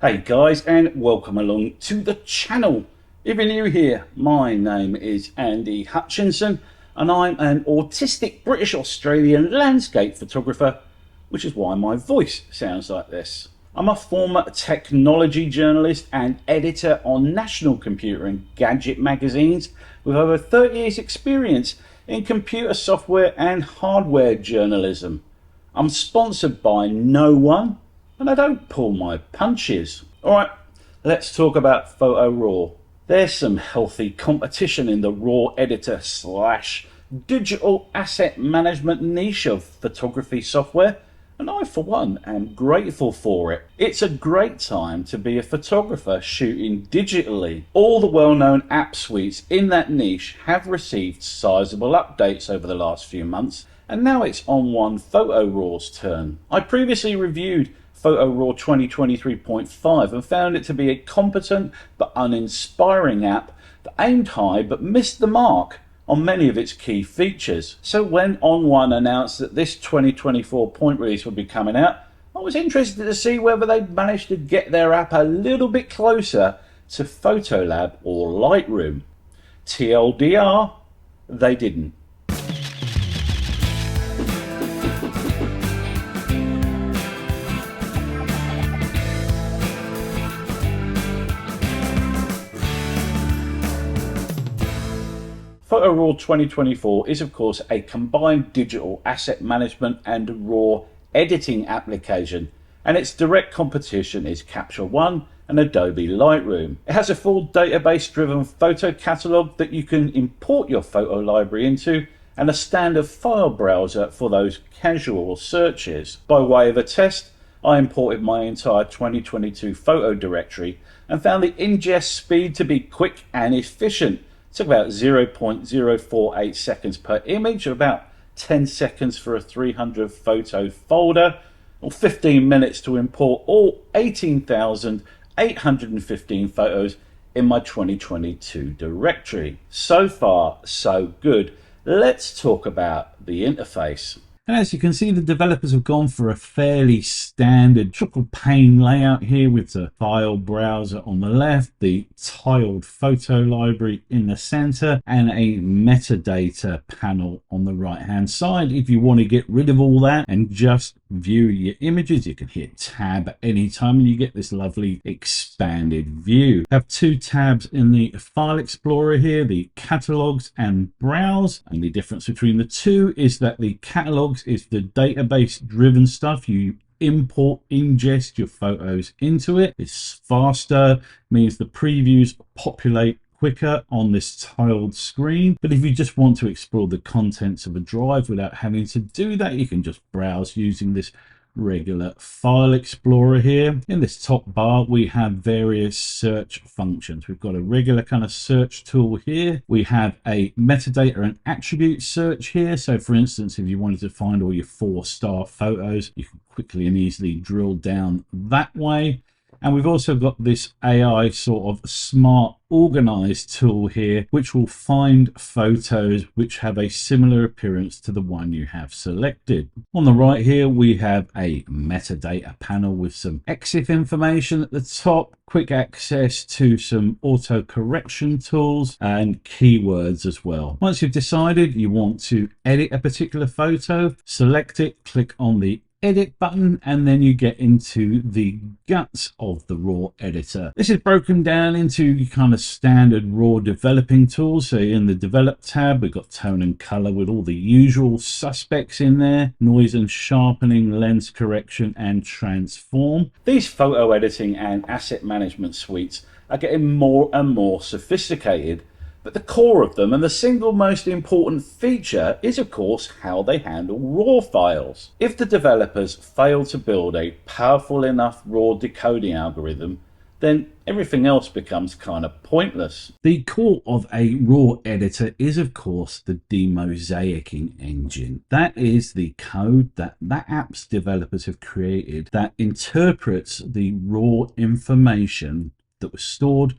Hey guys, and welcome along to the channel. If you're new here, my name is Andy Hutchinson and I'm an autistic British Australian landscape photographer, which is why my voice sounds like this. I'm a former technology journalist and editor on national computer and gadget magazines with over 30 years experience in computer software and hardware journalism. I'm sponsored by no one and I don't pull my punches. Alright, let's talk about Photo Raw. There's some healthy competition in the RAW editor slash digital asset management niche of photography software, and I for one am grateful for it. It's a great time to be a photographer shooting digitally. All the well-known app suites in that niche have received sizable updates over the last few months, and now it's On1 Photo Raw's turn. I previously reviewed Photo Raw 2023.5 and found it to be a competent but uninspiring app that aimed high but missed the mark on many of its key features. So when On1 announced that this 2024 point release would be coming out, I was interested to see whether they'd managed to get their app a little bit closer to Photolab or Lightroom. TLDR, they didn't. Photo Raw 2024 is of course a combined digital asset management and RAW editing application, and its direct competition is Capture One and Adobe Lightroom. It has a full database driven photo catalog that you can import your photo library into, and a standard file browser for those casual searches. By way of a test, I imported my entire 2022 photo directory and found the ingest speed to be quick and efficient. It took about 0.048 seconds per image, about 10 seconds for a 300 photo folder, or 15 minutes to import all 18,815 photos in my 2022 directory. So far, so good. Let's talk about the interface. And as you can see, the developers have gone for a fairly standard triple pane layout here with the file browser on the left, the tiled photo library in the center, and a metadata panel on the right hand side. If you want to get rid of all that and just view your images, you can hit tab at any time and you get this lovely expanded view. I have two tabs in the file explorer here, the catalogs and browse, and the difference between the two is that the catalogs is the database driven stuff. You import, ingest your photos into it. It's faster, means the previews populate quicker on this tiled screen. But if you just want to explore the contents of a drive without having to do that, you can just browse using this regular file explorer here. In this top bar we have various search functions. We've got a regular kind of search tool here. We have a metadata and attribute search here. So for instance, if you wanted to find all your 4-star photos, you can quickly and easily drill down that way. And we've also got this AI sort of smart organized tool here, which will find photos which have a similar appearance to the one you have selected. On the right here, we have a metadata panel with some EXIF information at the top, quick access to some auto correction tools and keywords as well. Once you've decided you want to edit a particular photo, select it, click on the edit button, and then you get into the guts of the raw editor. This is broken down into kind of standard raw developing tools. So in the develop tab, we've got tone and color with all the usual suspects in there: noise and sharpening, lens correction, and transform. These photo editing and asset management suites are getting more and more sophisticated, but the core of them and the single most important feature is of course how they handle RAW files. If the developers fail to build a powerful enough RAW decoding algorithm, then everything else becomes kind of pointless. The core of a RAW editor is of course the Demosaicing engine. That is the code that app's developers have created that interprets the RAW information that was stored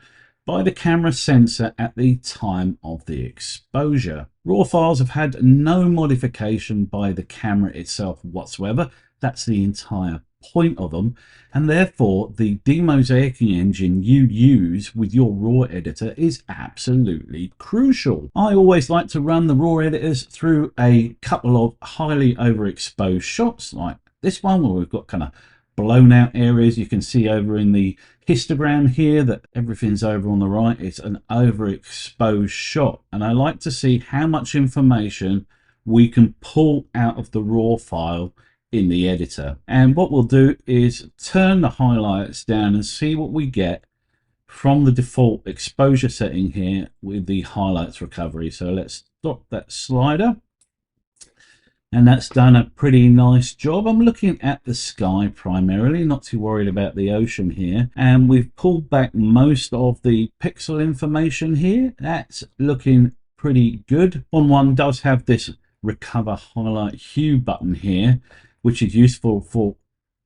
by the camera sensor at the time of the exposure. RAW files have had no modification by the camera itself whatsoever. That's the entire point of them, and therefore the demosaicing engine you use with your raw editor is absolutely crucial. I always like to run the raw editors through a couple of highly overexposed shots like this one, where we've got kind of blown out areas. You can see over in the histogram here that everything's over on the right. It's an overexposed shot, and I like to see how much information we can pull out of the raw file in the editor. And what we'll do is turn the highlights down and see what we get from the default exposure setting here with the highlights recovery. So let's stop that slider, and that's done a pretty nice job. I'm looking at the sky primarily, not too worried about the ocean here, and we've pulled back most of the pixel information here. That's looking pretty good. On1 does have this recover highlight hue button here, which is useful for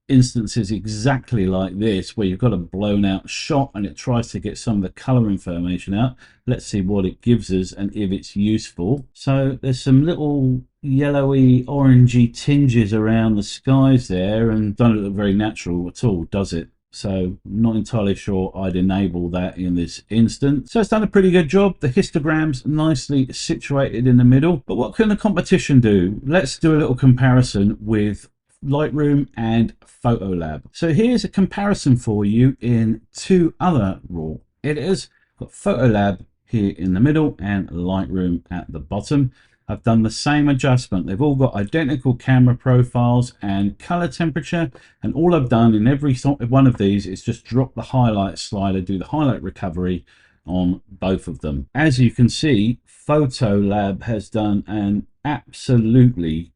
instances exactly like this, where you've got a blown out shot and it tries to get some of the color information out. Let's see what it gives us and if it's useful. So there's some little yellowy orangey tinges around the skies there, and don't look very natural at all, does it? So I'm not entirely sure I'd enable that in this instance. So it's done a pretty good job. The histogram's nicely situated in the middle. But what can the competition do? Let's do a little comparison with Lightroom and Photolab. So here's a comparison for you in two other raw editors. Got Photolab here in the middle and Lightroom at the bottom. I've done the same adjustment. They've all got identical camera profiles and color temperature, and all I've done in every one of these is just drop the highlight slider, do the highlight recovery on both of them. As you can see, Photolab has done an absolutely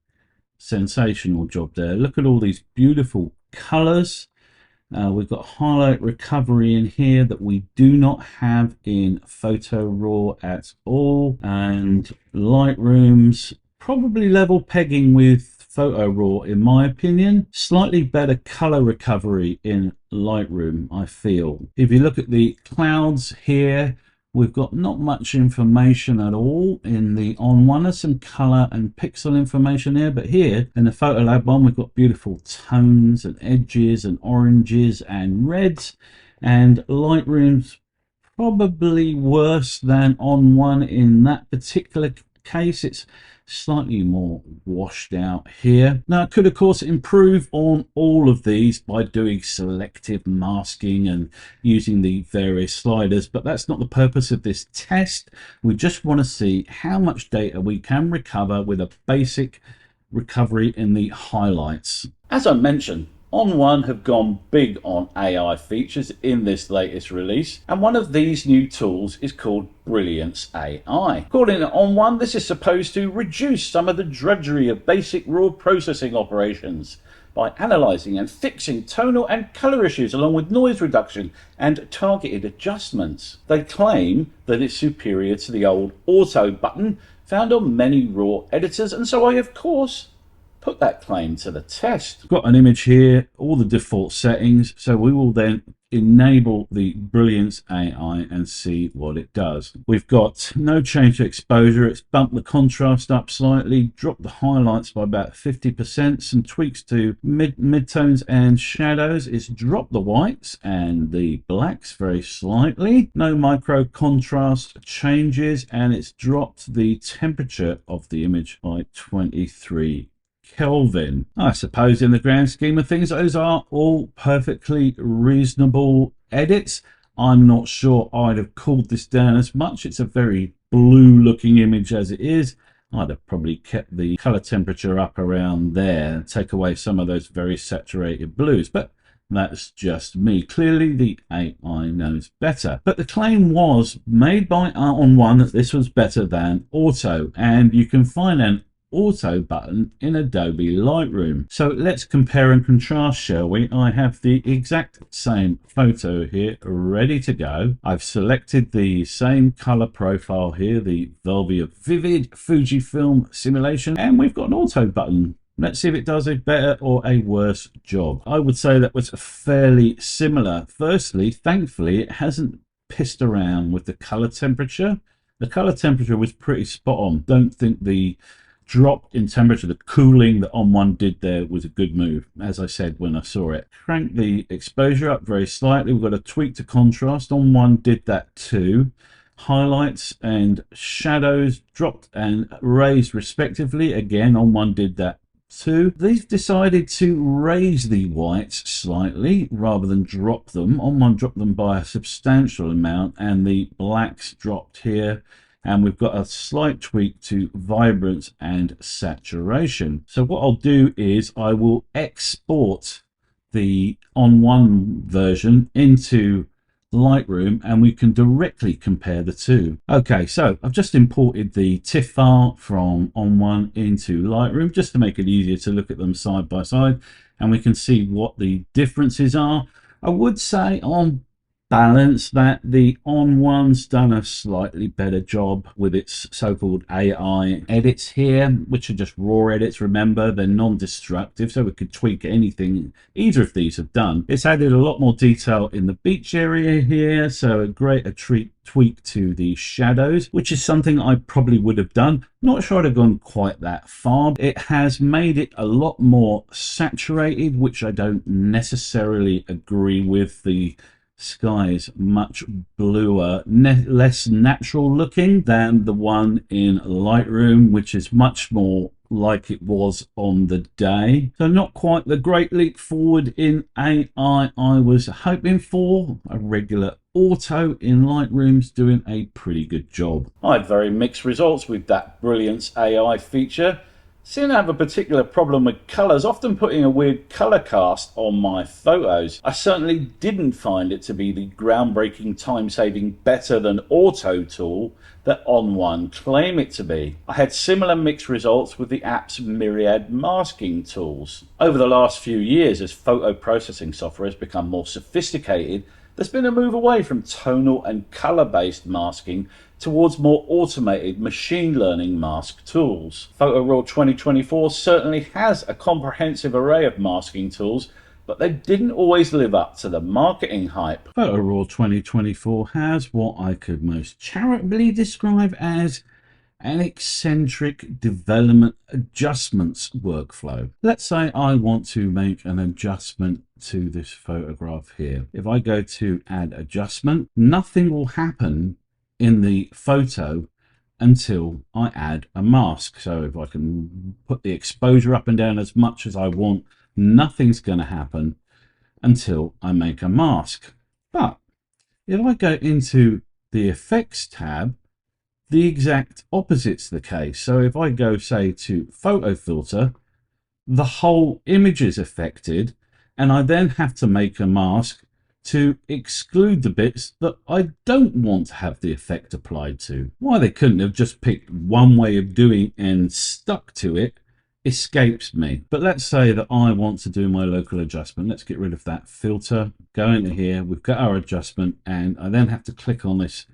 sensational job there. Look at all these beautiful colors. We've got highlight recovery in here that we do not have in Photo Raw at all, and Lightroom's probably level pegging with Photo Raw in my opinion. Slightly better color recovery in Lightroom, I feel. If you look at the clouds here, we've got not much information at all in the On1. There's some color and pixel information there, but here in the Photolab one, we've got beautiful tones and edges and oranges and reds, and Lightroom's probably worse than On1 in that particular case. It's slightly more washed out here. Now, it could of course improve on all of these by doing selective masking and using the various sliders, but that's not the purpose of this test. We just want to see how much data we can recover with a basic recovery in the highlights. As I mentioned, On1 have gone big on AI features in this latest release, and one of these new tools is called Brilliance A.I. According to On1, this is supposed to reduce some of the drudgery of basic raw processing operations by analysing and fixing tonal and colour issues, along with noise reduction and targeted adjustments. They claim that it's superior to the old auto button found on many raw editors, and so I of course put that claim to the test. Got an image here, all the default settings, so we will then enable the Brilliance AI and see what it does. We've got no change to exposure. It's bumped the contrast up slightly, dropped the highlights by about 50%, some tweaks to midtones and shadows. It's dropped the whites and the blacks very slightly. No micro contrast changes, and it's dropped the temperature of the image by 23 Kelvin. I suppose in the grand scheme of things, those are all perfectly reasonable edits. I'm not sure I'd have cooled this down as much. It's a very blue looking image as it is. I'd have probably kept the color temperature up around there and take away some of those very saturated blues, but that's just me. Clearly the AI knows better. But the claim was made by On1 that this was better than auto, and you can find an auto button in Adobe Lightroom. So let's compare and contrast, shall we? I have the exact same photo here ready to go. I've selected the same color profile here, the Velvia Vivid Fujifilm simulation, and we've got an auto button. Let's see if it does a better or a worse job. I would say that was fairly similar. Firstly, thankfully, it hasn't pissed around with the color temperature. The color temperature was pretty spot on. Don't think the drop in temperature, the cooling that On1 did there was a good move, as I said when I saw it. Crank the exposure up very slightly. We've got a tweak to contrast. On1 did that too. Highlights and shadows dropped and raised respectively. Again, On1 did that too. They've decided to raise the whites slightly rather than drop them. On1 dropped them by a substantial amount, and the blacks dropped here. And we've got a slight tweak to vibrance and saturation. So what I'll do is I will export the On1 version into Lightroom, and we can directly compare the two. Okay, so I've just imported the TIFF file from On1 into Lightroom just to make it easier to look at them side by side, and we can see what the differences are. I would say on balance that the On1's done a slightly better job with its so-called AI edits here, which are just raw edits. Remember, they're non-destructive, so we could tweak anything either of these have done. It's added a lot more detail in the beach area here, so a tweak to the shadows, which is something I probably would have done. Not sure I'd have gone quite that far. It has made it a lot more saturated, which I don't necessarily agree with. The sky is much bluer, less natural looking than the one in Lightroom, which is much more like it was on the day. So not quite the great leap forward in AI I was hoping for. A regular auto in Lightroom's doing a pretty good job. I had very mixed results with that Brilliance AI feature. Seem to have a particular problem with colours, often putting a weird colour cast on my photos. I certainly didn't find it to be the groundbreaking, time-saving, better than auto tool that On1 claim it to be. I had similar mixed results with the app's myriad masking tools. Over the last few years, as photo processing software has become more sophisticated, there's been a move away from tonal and colour-based masking towards more automated machine learning mask tools. PhotoRaw 2024 certainly has a comprehensive array of masking tools, but they didn't always live up to the marketing hype. PhotoRaw 2024 has what I could most charitably describe as an eccentric development adjustments workflow. Let's say I want to make an adjustment to this photograph here. If I go to add adjustment, nothing will happen in the photo until I add a mask. So if I can put the exposure up and down as much as I want, nothing's going to happen until I make a mask. But if I go into the effects tab, the exact opposite's the case. So if I go, say, to photo filter, the whole image is affected, and I then have to make a mask to exclude the bits that I don't want to have the effect applied to. Why they couldn't have just picked one way of doing and stuck to it escapes me. But let's say that I want to do my local adjustment. Let's get rid of that filter. Go into here, we've got our adjustment, and I then have to click on this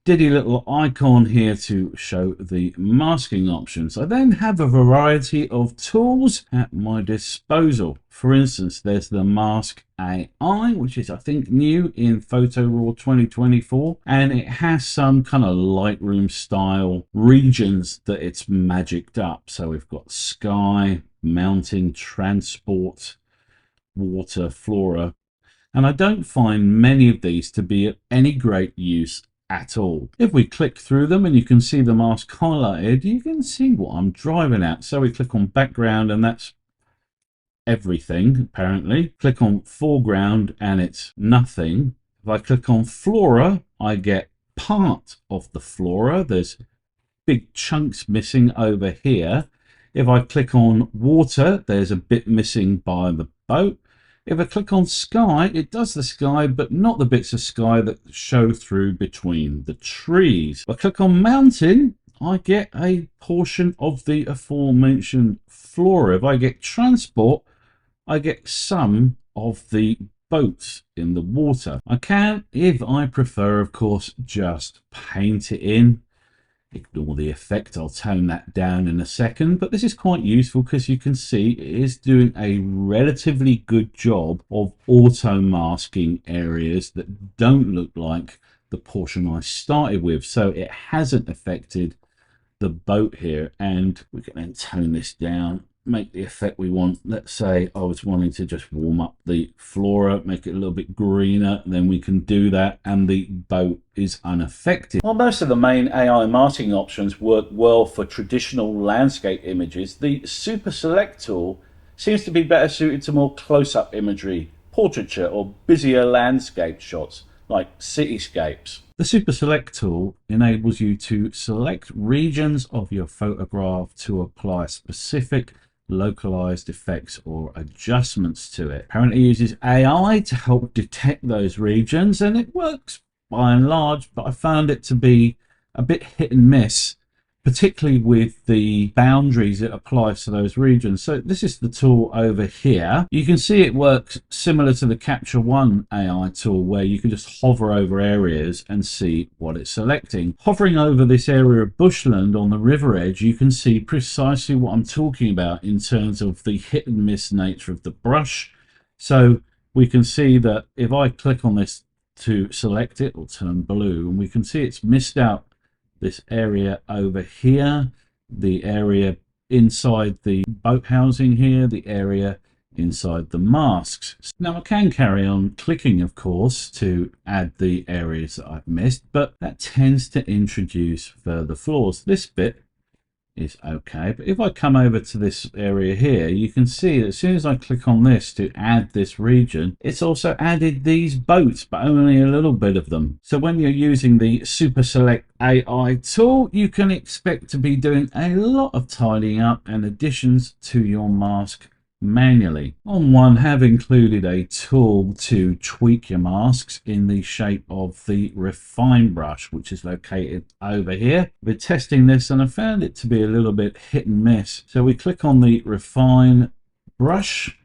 diddy little icon here to show the masking options. I then have a variety of tools at my disposal. For instance, there's the Mask AI, which is I think new in PhotoRaw 2024, and it has some kind of Lightroom style regions that it's magicked up. So we've got sky, mountain, transport, water, flora, and I don't find many of these to be of any great use at all. If we click through them and you can see the mask highlighted, you can see what I'm driving at. So we click on background and that's everything apparently. Click on foreground and it's nothing. If I click on flora, I get part of the flora. There's big chunks missing over here. If I click on water, there's a bit missing by the boat. If I click on sky, it does the sky, but not the bits of sky that show through between the trees. If I click on mountain, I get a portion of the aforementioned flora. If I get transport, I get some of the boats in the water. I can, if I prefer, of course, just paint it in. Ignore the effect, I'll tone that down in a second, but this is quite useful because you can see it is doing a relatively good job of auto masking areas that don't look like the portion I started with, so it hasn't affected the boat here, and we can then tone this down, make the effect we want. Let's say I was wanting to just warm up the flora, make it a little bit greener, then we can do that and the boat is unaffected. While most of the main AI masking options work well for traditional landscape images, the Super Select tool seems to be better suited to more close-up imagery, portraiture or busier landscape shots like cityscapes. The Super Select tool enables you to select regions of your photograph to apply specific localized effects or adjustments to it. Apparently uses AI to help detect those regions, and it works by and large, but I found it to be a bit hit and miss, particularly with the boundaries it applies to those regions. So this is the tool over here. You can see it works similar to the Capture One AI tool, where you can just hover over areas and see what it's selecting. Hovering over this area of bushland on the river edge, you can see precisely what I'm talking about in terms of the hit and miss nature of the brush. So we can see that if I click on this to select it, will turn blue, and we can see it's missed out this area over here, the area inside the boat housing here, the area inside the masks. Now I can carry on clicking, of course, to add the areas that I've missed, but that tends to introduce further flaws. This bit is okay, but if I come over to this area here, you can see that as soon as I click on this to add this region, it's also added these boats, but only a little bit of them. So when you're using the Super Select AI tool, you can expect to be doing a lot of tidying up and additions to your mask manually. On1 have included a tool to tweak your masks in the shape of the refine brush, which is located over here. We're testing this and I found it to be a little bit hit and miss. So we click on the refine brush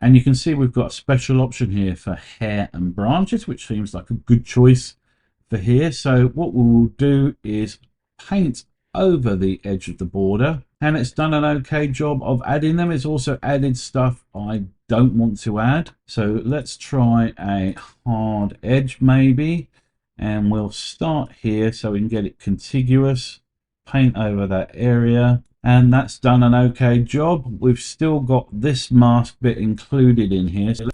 and you can see we've got a special option here for hair and branches, which seems like a good choice for here. So what we'll do is paint over the edge of the border, and it's done an okay job of adding them. It's also added stuff I don't want to add. So let's try a hard edge maybe, and we'll start here so we can get it contiguous, paint over that area, and that's done an okay job. We've still got this mask bit included in here, so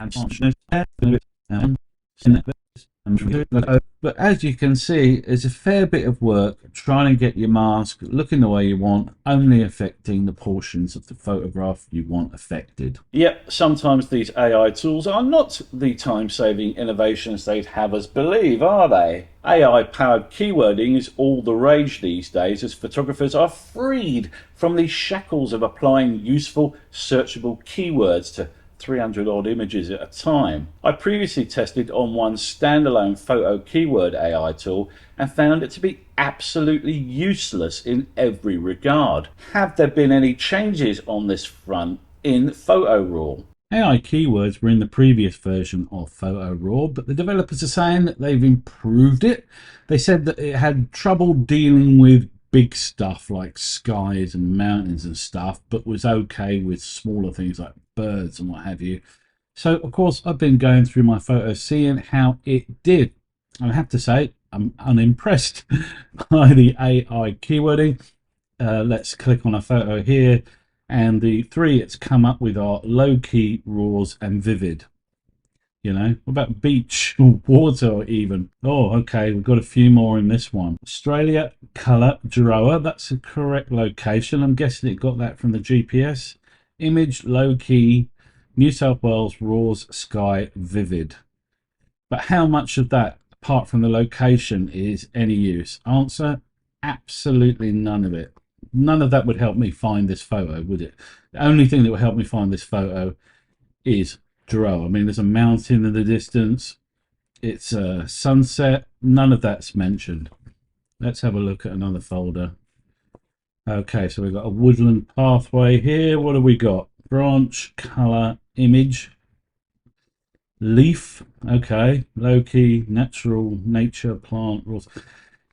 but as you can see, there's a fair bit of work trying to get your mask looking the way you want, only affecting the portions of the photograph you want affected. Yep, sometimes these AI tools are not the time-saving innovations they'd have us believe, are they? AI-powered keywording is all the rage these days, as photographers are freed from the shackles of applying useful, searchable keywords to 300 odd images at a time. I previously tested On1's standalone photo keyword AI tool and found it to be absolutely useless in every regard. Have there been any changes on this front in Photo Raw? AI keywords were in the previous version of Photo Raw, but the developers are saying that they've improved it. They said that it had trouble dealing with big stuff like skies and mountains and stuff, but was okay with smaller things like birds and what have you. So of course I've been going through my photos seeing how it did. I have to say I'm unimpressed by the AI keywording. Let's click on a photo here, and the three it's come up with are low key, raws and vivid. You know, what about beach or water even? Oh, okay, we've got a few more in this one. Australia, colour, Giroa, that's the correct location. I'm guessing it got that from the GPS. Image, low key, New South Wales, raws, sky, vivid. But how much of that, apart from the location, is any use? Answer, absolutely none of it. None of that would help me find this photo, would it? The only thing that would help me find this photo is Giroa. I mean, there's a mountain in the distance. It's a sunset. None of that's mentioned. Let's have a look at another folder. Okay, so we've got a woodland pathway here. What have we got? Branch, color, image, leaf. Okay, low key, natural, nature, plant, rules.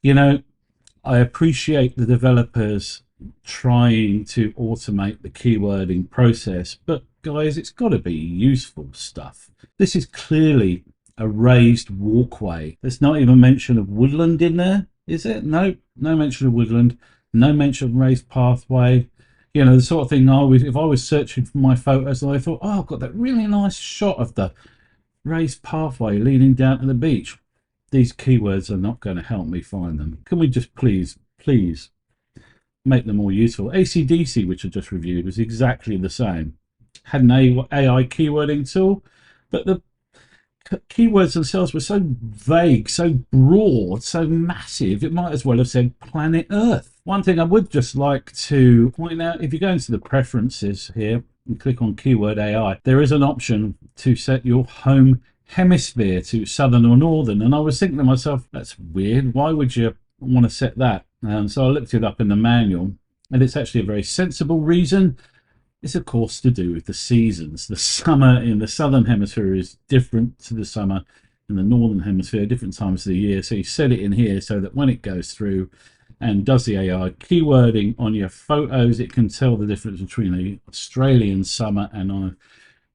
You know, I appreciate the developers trying to automate the keywording process, but guys, it's got to be useful stuff. This is clearly a raised walkway. There's not even mention of woodland in there, is it? No mention of woodland. No mention of raised pathway. You know, the sort of thing if I was searching for my photos and I thought, oh, I've got that really nice shot of the raised pathway leading down to the beach. These keywords are not going to help me find them. Can we just please make them more useful? AC/DC, which I just reviewed, was exactly the same. Had an AI keywording tool, but the keywords themselves were so vague, so broad, so massive, it might as well have said planet Earth. One thing I would just like to point out, if you go into the preferences here and click on keyword AI, there is an option to set your home hemisphere to southern or northern. And I was thinking to myself, that's weird. Why would you want to set that? So I looked it up in the manual, and it's actually a very sensible reason. It's of course to do with the seasons. The summer in the southern hemisphere is different to the summer in the northern hemisphere, different times of the year. So you set it in here so that when it goes through and does the AI keywording on your photos, it can tell the difference between an Australian summer and on a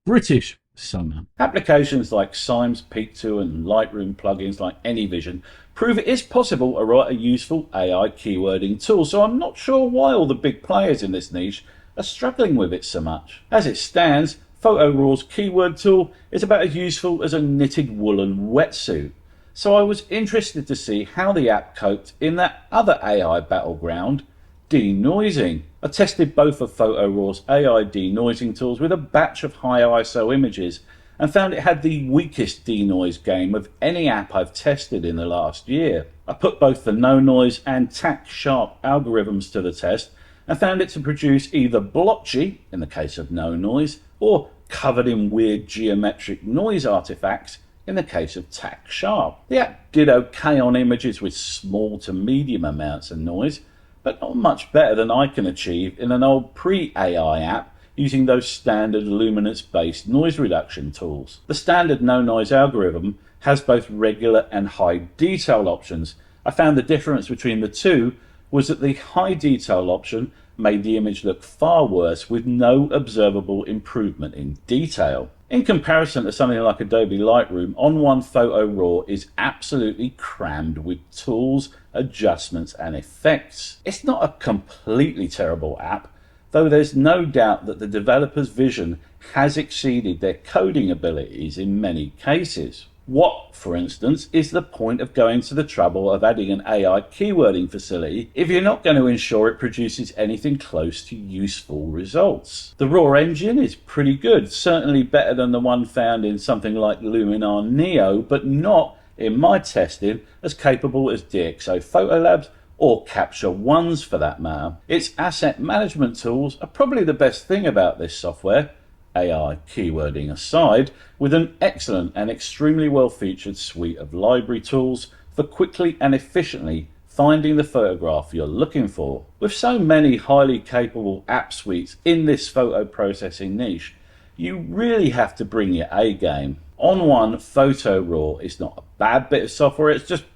British summer. Applications like Symes, Peak 2 and Lightroom plugins like AnyVision prove it is possible to write a useful AI keywording tool. So I'm not sure why all the big players in this niche are struggling with it so much. As it stands, PhotoRaw's keyword tool is about as useful as a knitted woolen wetsuit. So I was interested to see how the app coped in that other AI battleground, denoising. I tested both of PhotoRaw's AI denoising tools with a batch of high ISO images and found it had the weakest denoise game of any app I've tested in the last year. I put both the no noise and tack sharp algorithms to the test and found it to produce either blotchy, in the case of no noise, or covered in weird geometric noise artifacts, in the case of tack sharp. The app did okay on images with small to medium amounts of noise, but not much better than I can achieve in an old pre-AI app using those standard luminance-based noise reduction tools. The standard no noise algorithm has both regular and high detail options. I found the difference between the two was that the high detail option made the image look far worse with no observable improvement in detail. In comparison to something like Adobe Lightroom, On1 PhotoRaw is absolutely crammed with tools, adjustments and effects. It's not a completely terrible app, though there's no doubt that the developer's vision has exceeded their coding abilities in many cases. What, for instance, is the point of going to the trouble of adding an AI keywording facility if you're not going to ensure it produces anything close to useful results? The raw engine is pretty good, certainly better than the one found in something like Luminar Neo, but not, in my testing, as capable as DxO Photolabs or Capture One's for that matter. Its asset management tools are probably the best thing about this software, AI keywording aside, with an excellent and extremely well featured suite of library tools for quickly and efficiently finding the photograph you're looking for. With so many highly capable app suites in this photo processing niche, you really have to bring your A game. On1 PhotoRaw is not a bad bit of software, it's just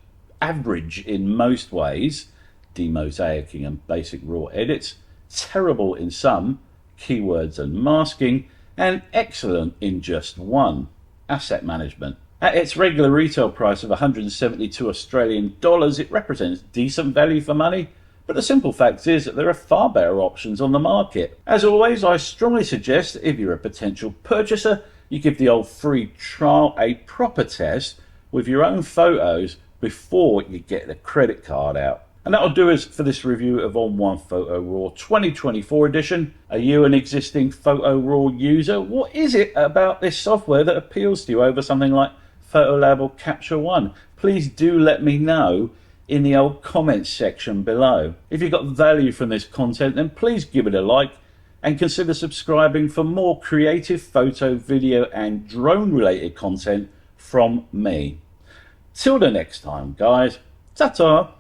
average in most ways, demosaicing and basic raw edits, terrible in some, keywords and masking, and excellent in just one, asset management. At its regular retail price of 172 Australian dollars, it represents decent value for money, but the simple fact is that there are far better options on the market. As always, I strongly suggest that if you're a potential purchaser, you give the old free trial a proper test with your own photos before you get the credit card out. And that'll do us for this review of On1 PhotoRaw 2024 edition. Are you an existing PhotoRaw user? What is it about this software that appeals to you over something like Photolab or Capture One? Please do let me know in the old comments section below. If you got value from this content, then please give it a like and consider subscribing for more creative photo, video and drone related content from me. Till the next time, guys. Ta-ta!